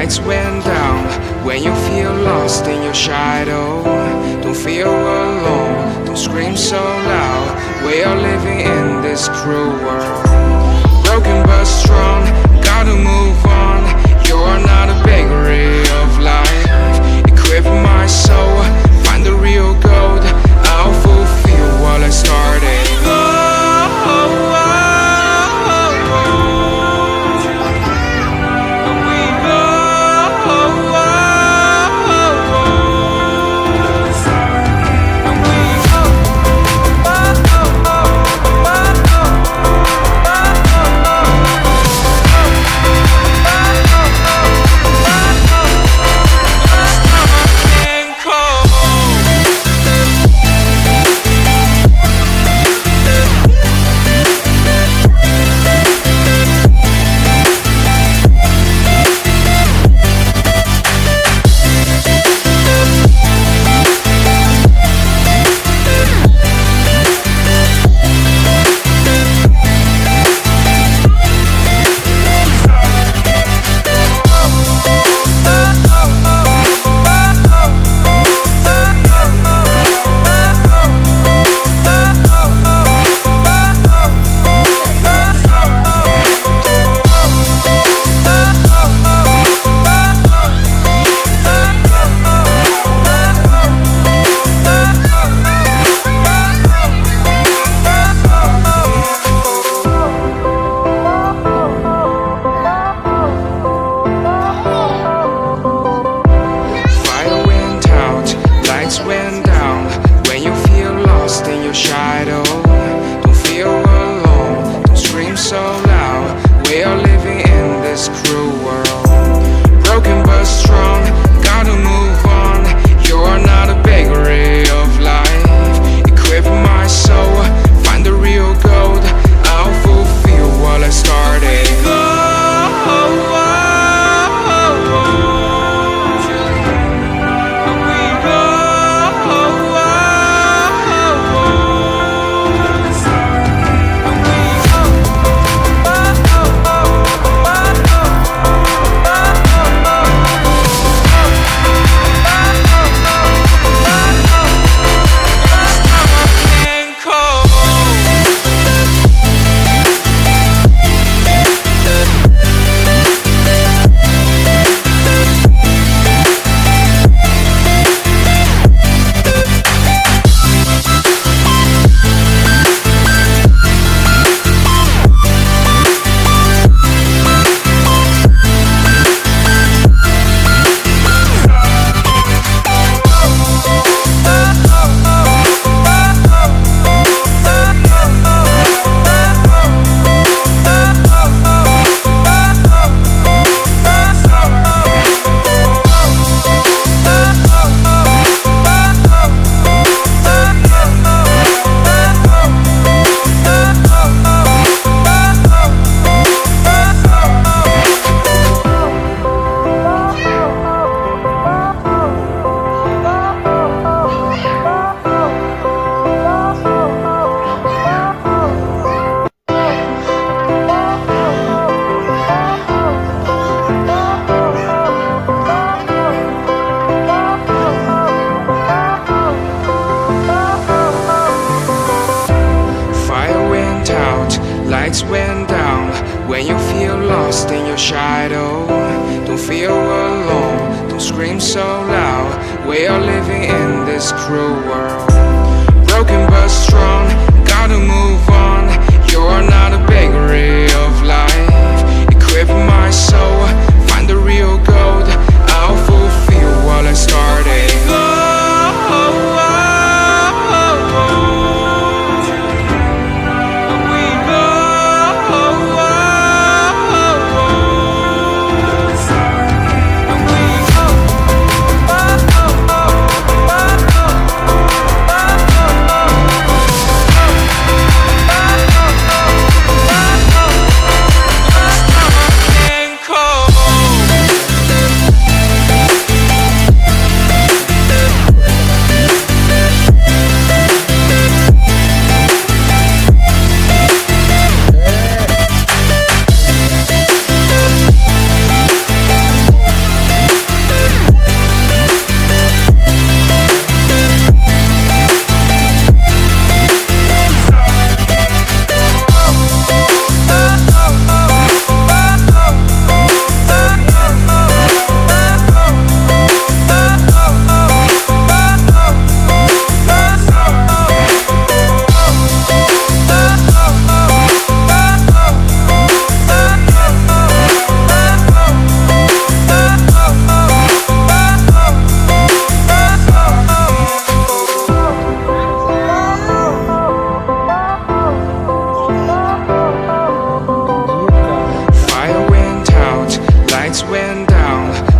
lights went down. When you feel lost in your shadow, don't feel alone, don't scream so loud. We are living in this cruel world, broken but strong, gotta move on. You're not a bakery of life, equip my soul, find the real gold. I'll fulfill what I started. Went down. When you feel lost in your shadow, don't feel alone, don't scream so loud. We are living in this cruel world, broken but strong, gotta move on. You're not a bakery of life, equip my soul, find the real gold. I'll fulfill what I started. Lights went down. When you feel lost in your shadow, don't feel alone, don't scream so loud. We are living in this cruel world, broken but strong, gotta move on. You're not a bakery of life, equip my soul, find the real gold. I'll fulfill what I started. Cold. down